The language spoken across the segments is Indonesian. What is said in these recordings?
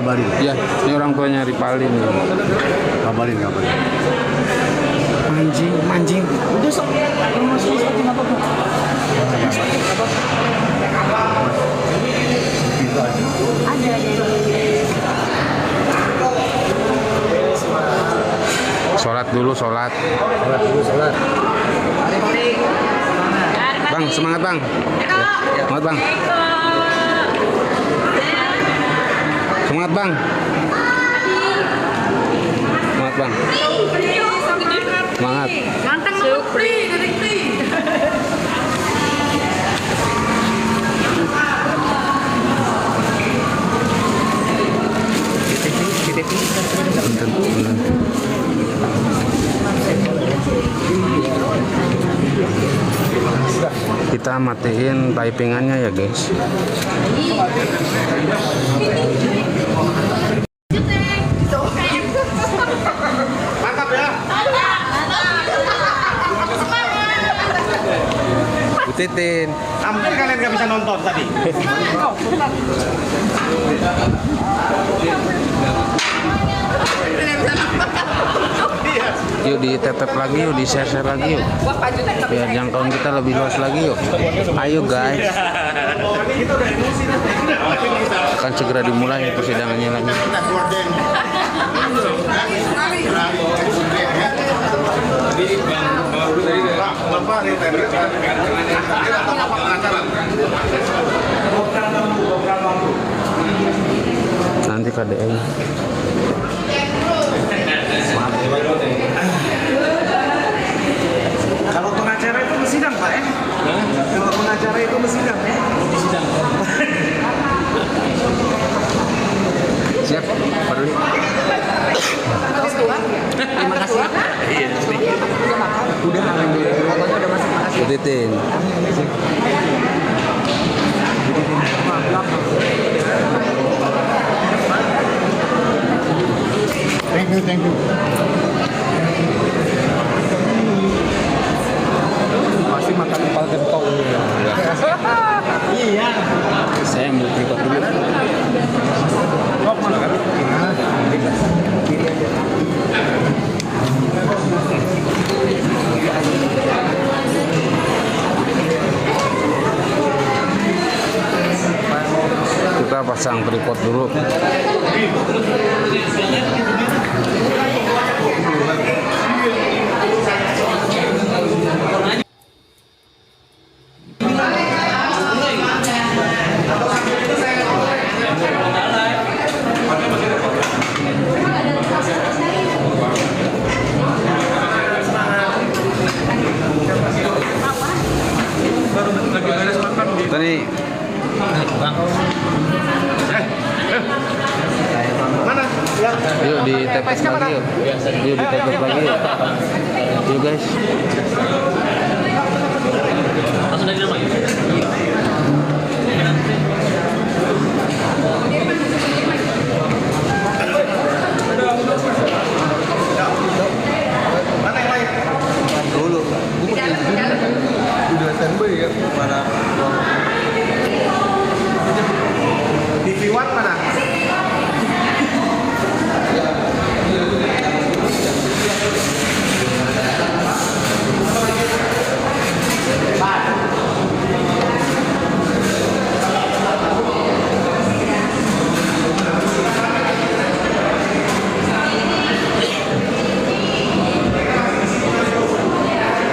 Ngabarin. Iya, ini orang tuanya Ripalin. Ngabarin. Mancing. Udah sok. Sholat dulu. Bang, semangat bang. Semangat bang. Semangat bang. Semangat. Ganteng banget, Pri. Kita matiin pipingannya ya guys. Mantap ya. Titin. Hampir kalian nggak bisa nonton tadi. Yuk ditetep lagi yuk, di share lagi yuk. Biar jangkauan kita lebih luas lagi yuk. Ayo guys. Akan segera dimulai persidangannya lagi. Nanti KDN. Kalau pengacara itu mesidang Pak ya? Kalau pengacara itu mesidang ya? Siap, Pak Duli. Terima kasih. Udah masuk makasih. Titin. Thank you. Pasti makan kepala gentong. Iya. Saya ambil tripod dulu. Mana kan? Kita pasang tripod dulu. Kita nih Mana? Ya. yuk ditepes lagi yuk. Yuk ditepes lagi yuk. Yuk guys. Langsung dari nama ya? Mana yang lain? Dulu. Udah standby ya. Mana? TV One mana?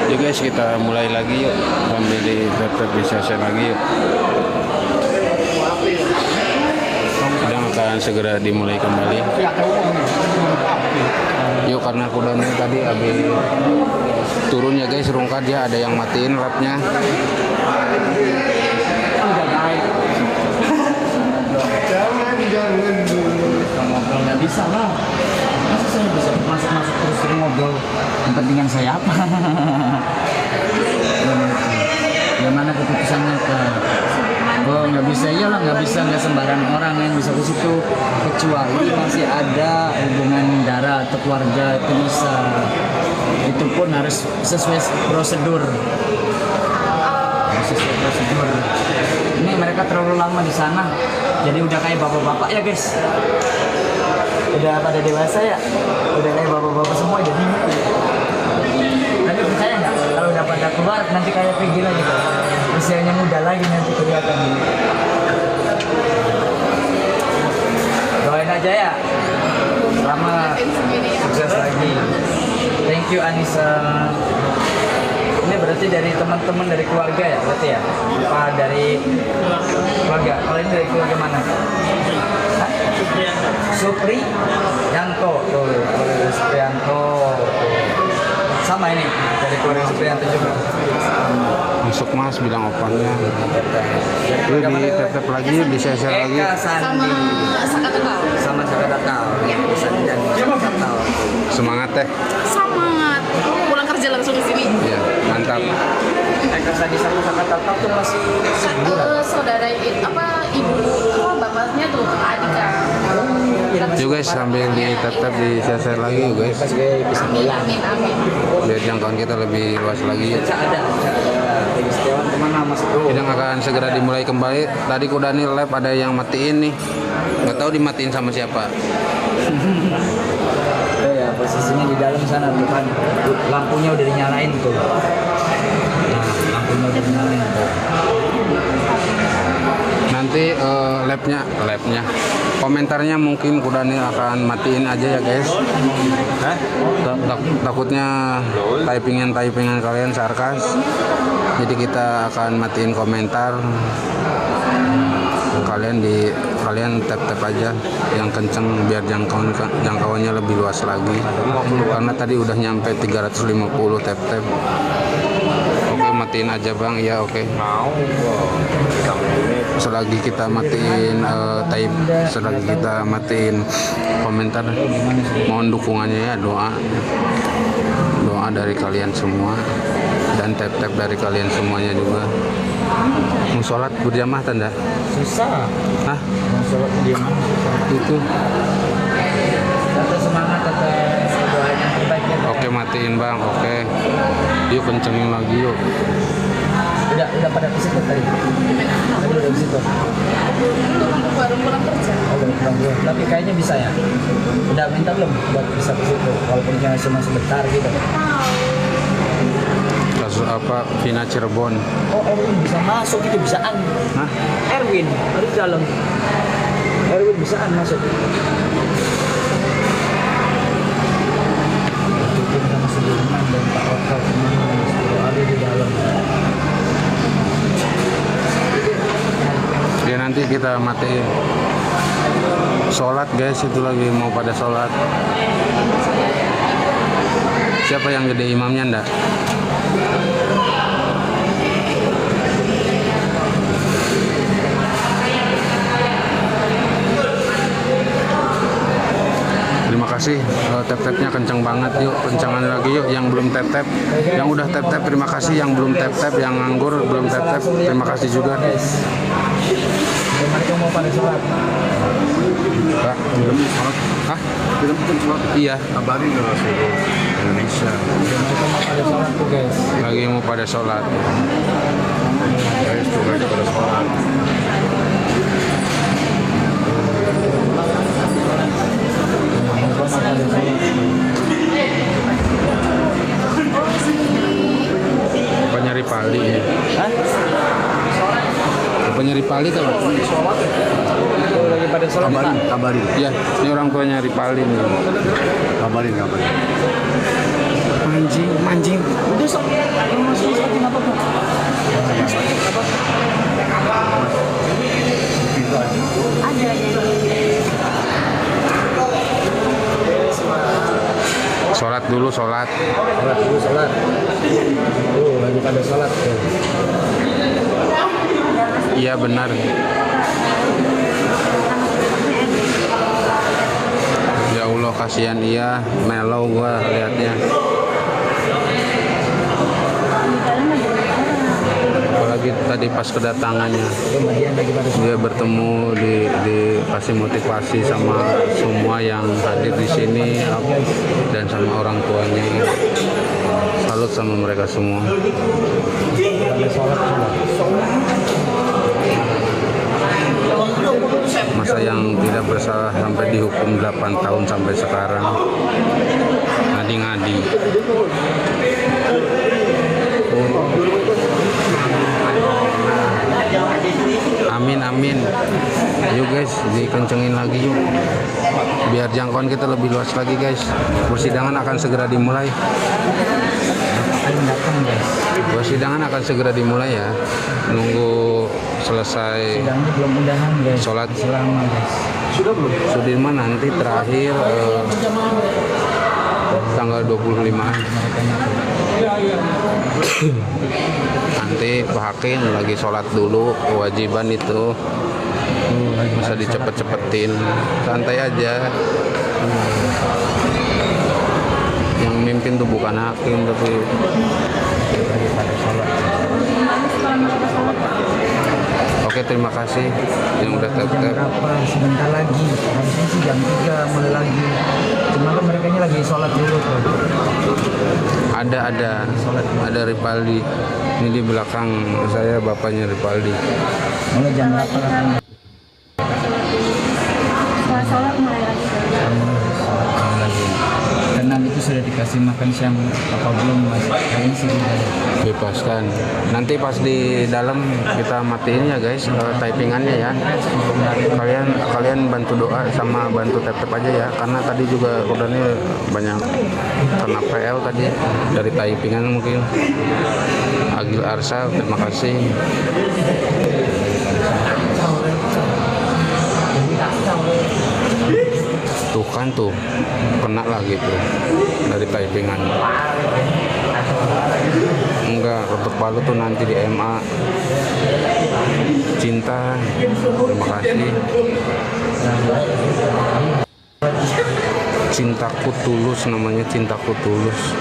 Yuk guys, kita mulai lagi yuk. Sambil ditepes di sesi lagi yuk. Sidang akan segera dimulai kembali. Yuk, karena kudanya tadi habis turun ya guys, rungkat ya, ada yang matiin lapnya. Jangan dulu. Ngobrol nggak bisa lah. Masa saya bisa masuk terus ngobrol? Kepentingan saya apa? Gimana keputusannya Kak? Oh nggak bisa, iyalah nggak bisa, nggak sembarang orang yang bisa ke situ, kecuali masih ada hubungan darah atau keluarga itu bisa. Itu pun harus sesuai prosedur. Sesuai prosedur. Ini mereka terlalu lama di sana, jadi udah kayak bapak-bapak ya guys. udah pada dewasa ya, udah kayak bapak-bapak semua jadi tapi percaya nggak kalau udah pada keluar nanti kayak gila gitu, usianya muda lagi nanti kelihatan. Doain aja ya, selamat, sukses lagi. Thank you Anissa. Ini berarti dari teman-teman dari keluarga ya, berarti ya? Apa dari keluarga? Kalau ini dari keluarga mana? Hah? Supri Yanto, tuh, keluarga Supriyanto. Sama ini dari keluarga Supriyanto juga. Masuk mas bilang opannya. Lu di tetep lagi, di share lagi. Eka Sandi Saka Tegal. sama Saka Takal. Sandi dan Saka Takal. Semangat teh. Semangat. Pulang kerja langsung ke sini. Iya, mantap. Eka Sandi sama Saka Takal tuh masih Saudara apa ibu apa bapaknya tuh adik kan. Yuk guys, sambil di tetep di share lagi yuk guys. pas gue bisa pulang. Amin amin. Biar jangkauan kita lebih luas lagi. Ada Peggy Setiawan teman Mas Bro. Sidang akan segera dimulai kembali. Tadi kuda nih live ada yang matiin nih. Nggak tahu dimatiin sama siapa. Ya posisinya di dalam sana bukan lampunya udah dinyalain tuh. Nah, lampunya udah dinyalain tuh. Nanti labnya komentarnya mungkin kuda nih akan matiin aja ya guys. Takutnya typingan kalian sarkas. Jadi kita akan matiin komentar. Kalian tap aja yang kenceng biar jangkauannya lebih luas lagi. Karena tadi udah nyampe 350 tap. Oke, matiin aja Bang. Ya oke. Selagi kita matiin komentar, mohon dukungannya ya, doa dari kalian semua dan tap dari kalian semuanya juga. Mau sholat berjamaah tanda? Susah. Hah? Mau sholat di mana? Itu. Tetap semangat, tetap doa yang terbaik ya. Oke, matiin Bang. Oke. Yuk kencengin lagi yuk. Udah pada ke situ tadi. Tadi udah di situ. Baru pulang kerja. Oh, udah pulang dulu. Tapi kayaknya bisa ya. Udah minta belum buat bisa ke situ. Walaupun cuma sebentar gitu. Kasus apa? Vina Cirebon. Oh, Erwin bisa masuk gitu, bisaan. Hah? Erwin ada di dalam. Erwin bisaan masuk. Itu sama Sudirman dan Pak Oka ada di dalam. Ya nanti kita matiin. Sholat guys, itu lagi mau pada sholat. Siapa yang gede imamnya ndak? Terima kasih, tap-tapnya kencang banget. Yuk kencangan lagi yuk yang belum tap-tap. Yang udah tap-tap terima kasih, yang belum tap-tap, yang nganggur belum tap-tap terima kasih juga. Mereka mau pada sholat. Pak, belum sholat. Hah? Belum sholat? Iya. Kabarin ke seluruh Indonesia. Mereka mau pada sholat tuh guys. Lagi mau pada sholat. Guys, tuh mereka pada sholat. Rupanya Ripali ya. Hah? Rupanya Ripali tau gak? Tuh lagi pada sholat. Kabarin. Iya, ini orang tuanya Ripali nih. Kabarin. Mancing. Udah sok. Kalau masuk sholat apa tuh? Ada yang Sholat dulu, sholat. Sholat dulu, sholat. Tuh lagi pada sholat tuh. Iya benar. Ya Allah kasihan iya, mellow gua liatnya. Apalagi tadi pas kedatangannya dia bertemu dikasih motivasi sama semua yang hadir di sini dan sama orang tuanya. Salut sama mereka semua. masa yang tidak bersalah sampai dihukum 8 tahun sampai sekarang. Ngadi-ngadi. Amin amin. Yuk guys, dikencengin lagi yuk. Biar jangkauan kita lebih luas lagi guys. Persidangan akan segera dimulai. Persidangan akan segera dimulai ya. Nunggu selesai Sidangnya belum mudahan guys. sholat. Selama guys. Sudirman nanti terakhir tanggal 25. Nanti Pak Hakim lagi sholat dulu, kewajiban itu bisa dicepet-cepetin, santai aja. Yang mimpin tuh bukan hakim tapi lagi pada sholat. Oke, terima kasih yang udah Jam tep-tep. berapa? Sebentar lagi. Harusnya sih jam 3 mulai lagi. Cuma kan mereka ini lagi sholat dulu tuh. Ada Ripaldi. Ini di belakang saya bapaknya Ripaldi. Mulai jam berapa katanya? Setelah sholat mulai lagi. Karena itu sudah dikasih makan siang apa belum mas? Kayaknya sih tidak ada. Bebaskan. Nanti pas di dalam kita matiin ya guys typingannya ya. Kalian bantu doa sama bantu tap-tap aja ya, karena tadi juga ordernya banyak kena PL tadi dari typingan mungkin. Agil Arsa, terima kasih. Tuh kan tuh kena lagi tuh dari typingan. Enggak, ketuk palu tuh nanti di MA. Cinta, terima kasih. Cintaku tulus namanya, Cintaku tulus.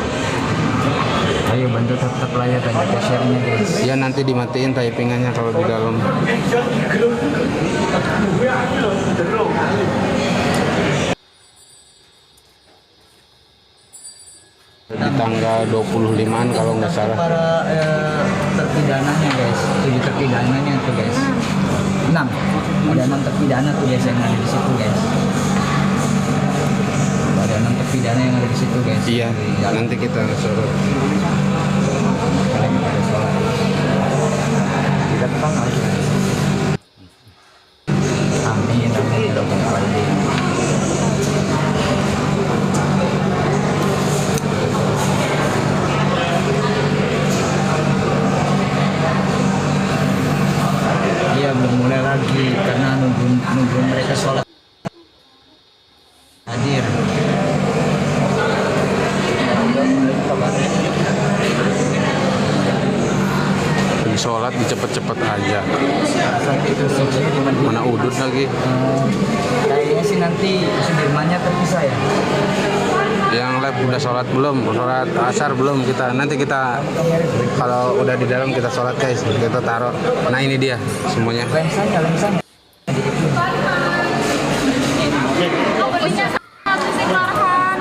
Ayo bantu tetap layar dan juga share-nya guys. Ya nanti dimatiin typingannya kalau di dalam. Di tanggal 25-an kalau nggak salah. Para terpidananya guys, 7 terpidananya tuh guys. 6. Ada 6 terpidana tuh guys yang ada di situ guys. Ada 6 terpidana yang ada di situ guys. Iya, nanti kita suruh. Kita tetap harus. Amin, amin, ya Rabbal Alamin. Iya, belum mulai lagi karena nunggu mereka sholat hadir. Di sholat dicepet-cepet aja. Mana udut lagi. Kayaknya sih nanti Sudirmannya terpisah ya. Yang lab udah sholat belum? Sholat asar belum kita? Nanti kita kalau udah di dalam kita sholat guys. Kita taruh. Nah ini dia semuanya. Lensanya. Oh, belinya satu sih Farhan.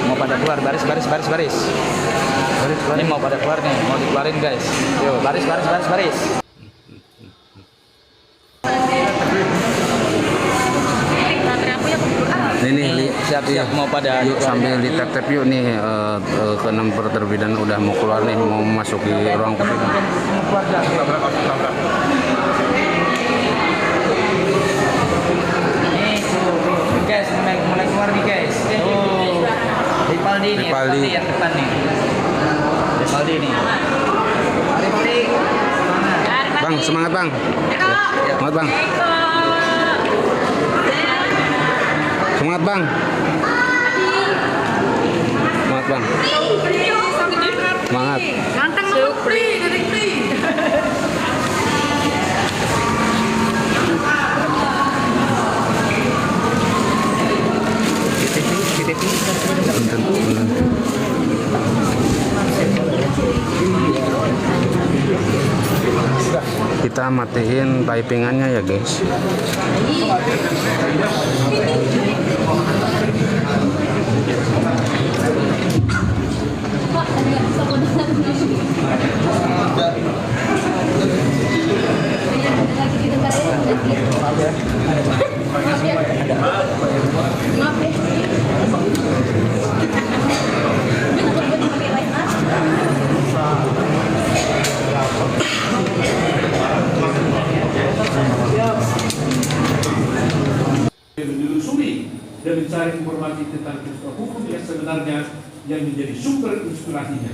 Mau pada keluar baris. Ini mau pada keluar nih, mau dikeluarin guys. Yo, baris. Ini Siap-siap mau pada yuk sambil di tap yuk nih ke 6 terpidana udah mau keluar nih, mau masuk di ruang persidangan. Nih tuh guys, mulai keluar nih guys. Tuh. Ripaldi yang depan nih. Ripaldi nih. Ripaldi. Bang, semangat bang. Semangat bang. Semangat bang. Semangat bang. Semangat. Ganteng Supri. Kita matiin typingannya ya guys. lagi di negara ini. Maaf ya. Maaf ya. Menelusuri dan mencari informasi tentang peristiwa hukum yang sebenarnya yang menjadi sumber inspirasinya.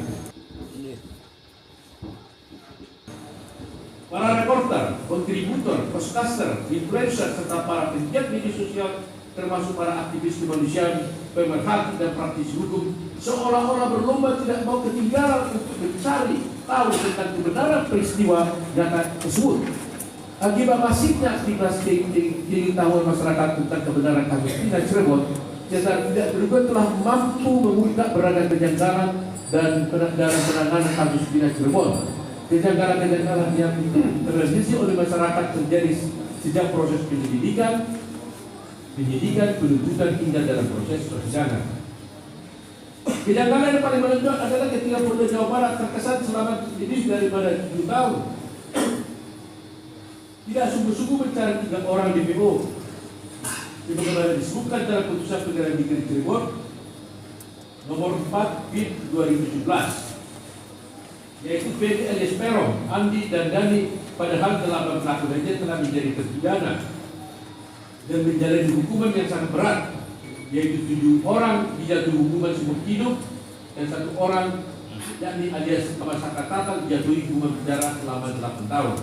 Para reporter, kontributor, podcaster, influencer, serta para penggiat media sosial termasuk para aktivis kemanusiaan, pemerhati dan praktisi hukum seolah-olah berlomba tidak mau ketinggalan untuk mencari tahu tentang kebenaran peristiwa nyata tersebut. Akibat masifnya aktivitas pengetahuan masyarakat tentang kebenaran kasus Vina Cirebon, secara tidak terduga telah mampu mengungkap beragam kejanggalan dan penanganan kasus Vina Cirebon. Kejanggalan-kejanggalan yang terdeteksi oleh masyarakat terjadi sejak proses penyidikan, penuntutan hingga dalam proses persidangan. Kejanggalan yang paling menonjol adalah ketika Polda Jawa Barat terkesan selama lebih daripada 7 tahun tidak sungguh-sungguh mencari 3 orang DPO sebagaimana disebutkan dalam putusan Pengadilan Negeri Cirebon nomor 4 BID 2017, yaitu PD alias Peron, Andi dan Dani, padahal 8 pelaku lainnya telah menjadi terpidana dan menjalani hukuman yang sangat berat, yaitu 7 orang dijatuhi hukuman seumur hidup dan 1 orang yakni alias Kamasaka Tatal dijatuhi hukuman penjara selama 8 tahun.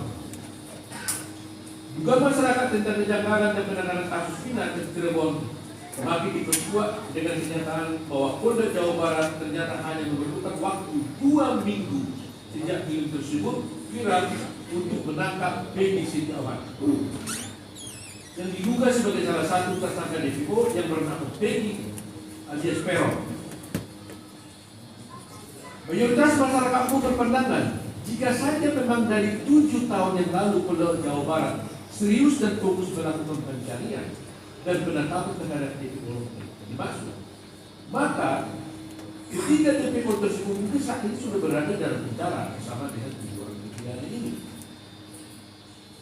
Juga masyarakat tentang kejanggalan dan penanganan kasus Vina Cirebon semakin diperkuat dengan kenyataan bahwa Polda Jawa Barat ternyata hanya memerlukan waktu 2 minggu sejak film tersebut viral untuk menangkap Peggy Setiawan yang diduga sebagai salah satu tersangka DPO yang bernama Peggy alias Peron. Mayoritas masyarakat umum berpandangan jika saja memang dari 7 tahun yang lalu Polda Jawa Barat serius dan fokus melakukan pencarian dan penangkapan terhadap DPO dimaksud, maka ketiga DPO tersebut mungkin saat ini sudah berada dalam penjara bersama dengan 7 orang terpidana ini.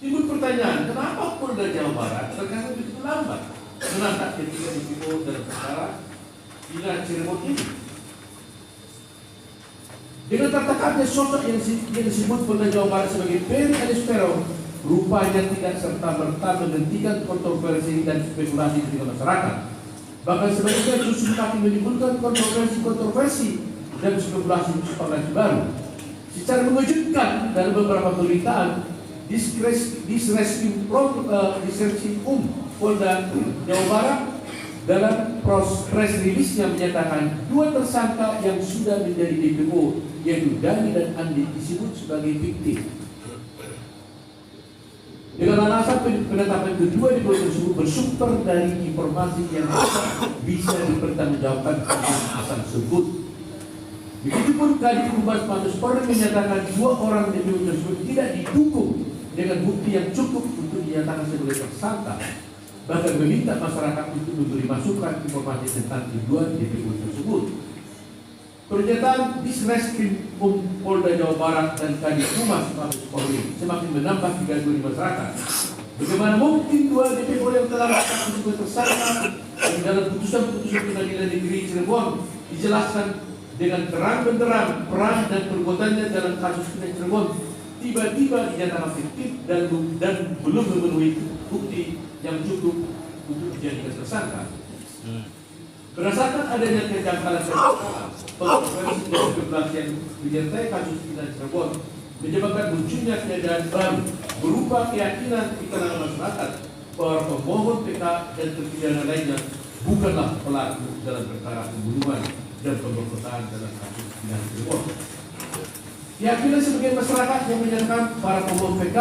Timbul pertanyaan, kenapa Polda Jawa Barat terkesan begitu lambat menangkap ketiga DPO dalam perkara Vina Cirebon ini? Dengan tertangkapnya sosok yang disebut Polda Jawa Barat sebagai Peri alias Peron, rupanya tidak serta-merta menghentikan kontroversi dan spekulasi di tengah masyarakat. Bahkan sebaliknya justru makin menimbulkan kontroversi dan spekulasi baru. Secara mengejutkan dalam beberapa pemberitaan, Disreskrim Polda Jawa Barat dalam press release-nya menyatakan 2 tersangka yang sudah menjadi DPO yaitu Dani dan Andi disebut sebagai fiktif. Dengan alasan penetapan kedua DPO tersebut bersumber dari informasi yang bisa dipertanggungjawabkan tentang asal tersebut. Begitupun Kadif Humas Mabes Polri menyatakan 2 orang DPO tersebut tidak didukung dengan bukti yang cukup untuk dinyatakan sebagai tersangka, bahkan meminta masyarakat untuk memberi masukan informasi tentang kedua DPO tersebut. Pernyataan Disreskrim Polda Jawa Barat dan Kadif Humas Mabes Polri semakin menambah kegaduhan di masyarakat. Bagaimana mungkin 2 DPO yang telah ditetapkan sebagai tersangka yang dalam putusan-putusan Pengadilan Negeri Cirebon dijelaskan dengan terang benderang peran dan perbuatannya dalam kasus Vina Cirebon tiba-tiba dinyatakan fiktif dan belum memenuhi bukti yang cukup untuk dijadikan tersangka. Berdasarkan adanya kejanggalan kontroversi dan spekulasi yang menyertai kasus Vina Cirebon menyebabkan munculnya keadaan baru berupa keyakinan di kalangan masyarakat bahwa pemohon PK dan terpidana lainnya bukanlah pelaku dalam perkara pembunuhan dan pemerkosaan dalam kasus Vina Cirebon. Keyakinan sebagian masyarakat yang menyatakan para pemohon PK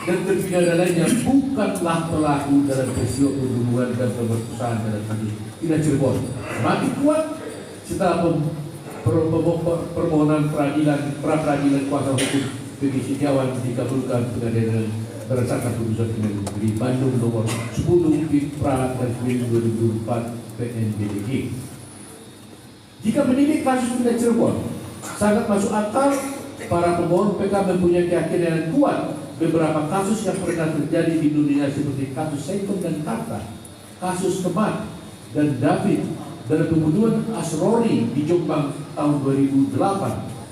dan terpidana lainnya bukanlah pelaku dalam peristiwa pembunuhan dan pemerkosaan dalam kasus Vina Cirebon semakin kuat setelah permohonan pra-peradilan kuasa hukum Peggy Setiawan dikabulkan pengadilan berdasarkan putusan Pengadilan Negeri Bandung nomor 10 Pra Garis 2004 PNBDG. Jika menilik kasus Vina Cirebon, sangat masuk akal para pemohon PK mempunyai keyakinan yang kuat beberapa kasus yang pernah terjadi di dunia seperti kasus Saiful dan Karta, kasus Kemat dan David, dan pembunuhan Asrori di Jombang tahun 2008,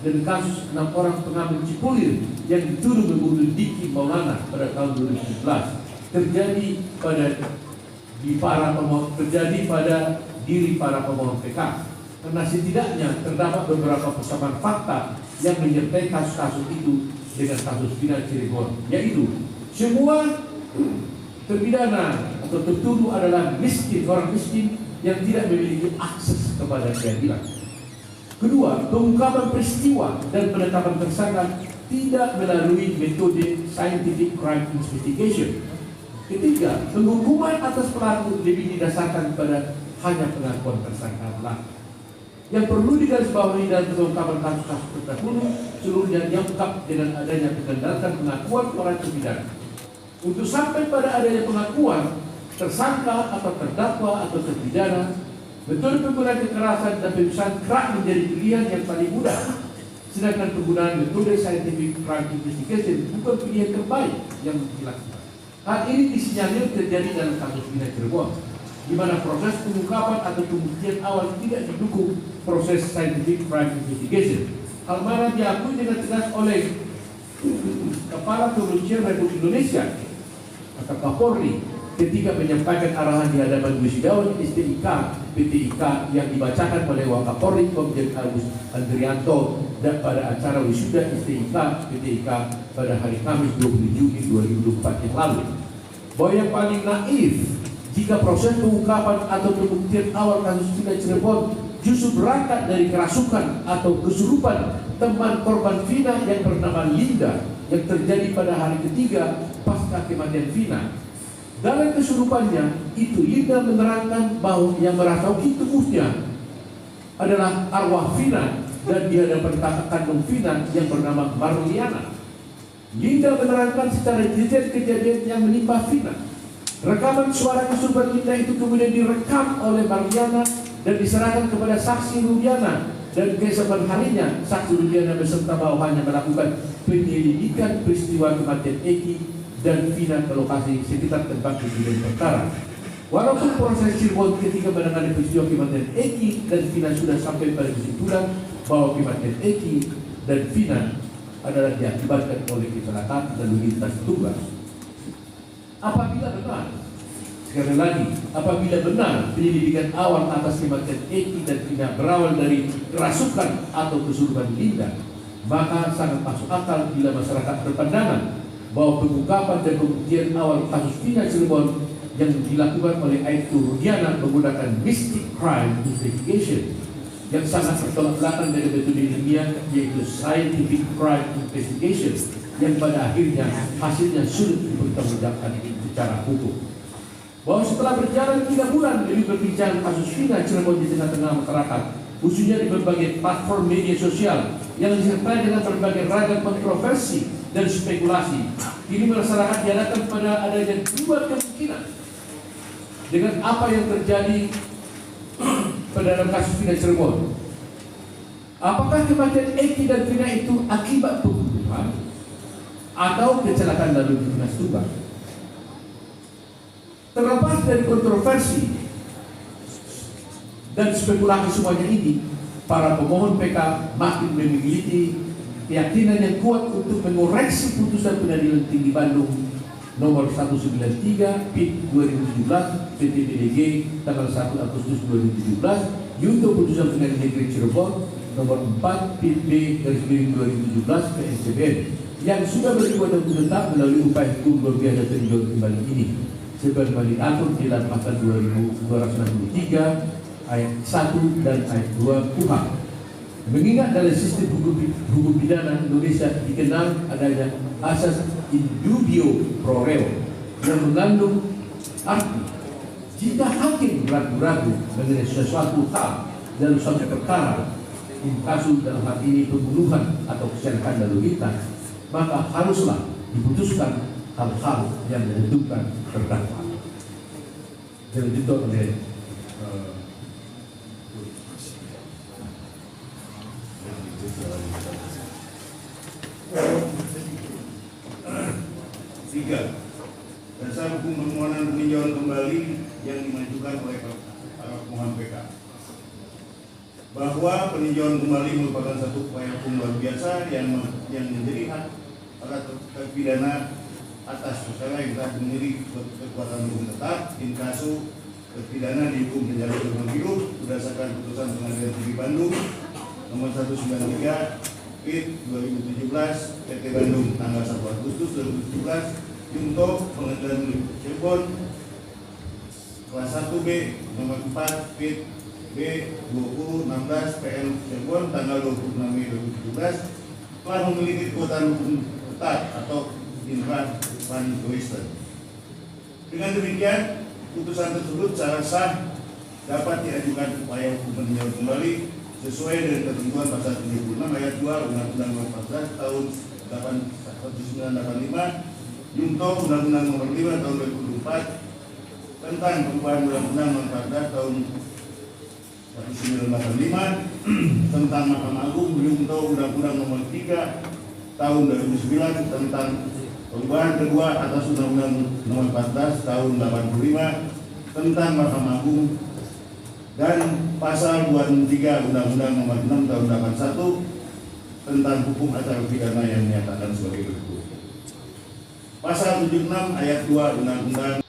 dan kasus 6 orang pengamen Cipulir yang dituduh membunuh Diki Maulana pada tahun 2017 terjadi pada diri para pemohon PK. Karena setidaknya terdapat beberapa persamaan fakta yang menyertai kasus-kasus itu dengan kasus Vina Cirebon, yaitu semua terpidana atau tertuduh adalah orang miskin yang tidak memiliki akses kepada keadilan. Kedua, pengungkapan peristiwa dan penetapan tersangka tidak melalui metode scientific crime investigation. Ketiga, penghukuman atas pelaku lebih didasarkan pada hanya pengakuan tersangka pelaku. Yang perlu digarisbawahi dalam pengungkapan kasus-kasus terdahulu seluruhnya diungkap dengan adanya berdasarkan pengakuan orang terpidana. Untuk sampai pada adanya pengakuan tersangka atau terdakwa atau terpidana, metode penggunaan kekerasan dan pemisahan kerap menjadi pilihan yang paling mudah. Sedangkan penggunaan metode scientific crime investigation bukan pilihan terbaik yang dilakukan. Hal ini disinyalir terjadi dalam kasus Vina Cirebon, di mana proses pengungkapan atau pembuktian awal tidak didukung proses scientific crime investigation. Hal mana diakui dengan tegas oleh Kepala Kepolisian Republik Indonesia atau Kapolri ketika menyampaikan arahan di hadapan wisudawan STIK PTIK yang dibacakan oleh Wakapolri Komjen Agus Andrianto dan pada acara wisuda STIK PTIK pada hari Kamis 20 Juni 2024 yang lalu, bahwa yang paling naif jika proses pengungkapan atau pembuktian awal kasus Vina Cirebon justru berangkat dari kerasukan atau kesurupan teman korban Vina yang bernama Linda yang terjadi pada hari ketiga pasca kematian Vina. Dalam kesurupannya itu, Linda menerangkan bahwa yang merasuki tubuhnya adalah arwah Vina dan di hadapan kakak kandung Vina yang bernama Marliana. Linda menerangkan secara detail kejadian yang menimpa Vina. Rekaman suara kesurupan Linda itu kemudian direkam oleh Marliana dan diserahkan kepada saksi Rudiana, dan keesokan harinya saksi Rudiana beserta bawahannya melakukan penyelidikan peristiwa kematian Eki dan Vina ke lokasi sekitar tempat kejadian perkara. Walaupun proses Cirebon ketika menangani peristiwa kematian Eki dan Vina sudah sampai pada kesimpulan bahwa kematian Eki dan Vina adalah diakibatkan oleh kecelakaan lalu lintas tunggal. Apabila benar, sekali lagi, apabila benar penyelidikan awal atas kematian Eki dan Vina berawal dari kerasukan atau kesurupan Linda, maka sangat masuk akal bila masyarakat berpandangan bahwa pengungkapan dan pembuktian awal kasus Vina Cirebon yang dilakukan oleh Aibtu Rudiana menggunakan mystic crime investigation yang sangat bertolak belakang dari metode ilmiah, yaitu scientific crime investigation, yang pada akhirnya hasilnya sulit dipertanggungjawabkan secara hukum. Bahwa setelah berjalan 3 bulan lebih berbincang kasus Vina Cirebon di tengah-tengah masyarakat, khususnya di berbagai platform media sosial yang disertai dengan berbagai ragam kontroversi dan spekulasi, kini masyarakat dihadapkan pada adanya 2 kemungkinan dengan apa yang terjadi pada dalam kasus Vina Cirebon. Apakah kematian Eki dan Vina itu akibat pembunuhan atau kecelakaan lalu lintas tunggal? Terlepas dari kontroversi dan spekulasi semuanya ini, para pemohon PK makin memiliki keyakinan yang kuat untuk mengoreksi putusan Pengadilan Tinggi Bandung nomor 193 PIT 2017 PT-PDG tanggal 1 Agustus 2017 untuk putusan Pengadilan Negeri Cirebon nomor 4 PIT B garis-miring 2017 PSCBN yang sudah berbuat tetap melalui upaya hukum luar biasa tinjau kembali ini sebagaimana diatur di dalam pasal 2263 ayat 1 dan ayat 2 KUHP. Mengingat dalam sistem hukum pidana Indonesia dikenal adanya asas in dubio pro reo yang mengandung arti jika hakim ragu-ragu mengenai sesuatu hal dalam suatu perkara, kasus dalam hal ini pembunuhan atau kecelakaan lalu lintas, maka haruslah diputuskan hal-hal yang menentukan terdakwa. Jadi itu oleh dasar hukum permohonan peninjauan kembali yang dimajukan oleh para pemohon PK, bahwa peninjauan kembali merupakan satu upaya hukum luar biasa yang menjadi hak para terpidana atas perkara yang telah memiliki kekuatan hukum tetap in casu terpidana dihukum penjara seumur hidup berdasarkan putusan Pengadilan Tinggi Bandung nomor 193 PIT 2017 PT Bandung tanggal 1 Agustus 2017 untuk Pengadilan Negeri Cirebon kelas 1B nomor 4 PIT B 2016 PN Cirebon tanggal 26 Mei 2017 telah memiliki kekuatan hukum tetap atau intra van Western. Dengan demikian, putusan tersebut secara sah dapat diajukan upaya hukum peninjauan kembali sesuai dengan ketentuan pasal 76 ayat 2 Undang-Undang Nomor 14 tahun 1985 junto Undang-Undang Nomor 5 tahun 2004 tentang perubahan Undang-Undang Nomor 14 tahun 1985 tentang Mahkamah Agung junto Undang-Undang Nomor 3 tahun 2009 tentang perubahan kedua atas Undang-Undang Nomor 14 tahun 85 tentang Mahkamah Agung dan pasal 23 Undang-Undang Nomor 6 tahun 81 tentang hukum acara pidana yang menyatakan sebagai berikut. Pasal 76 ayat 2 Undang-Undang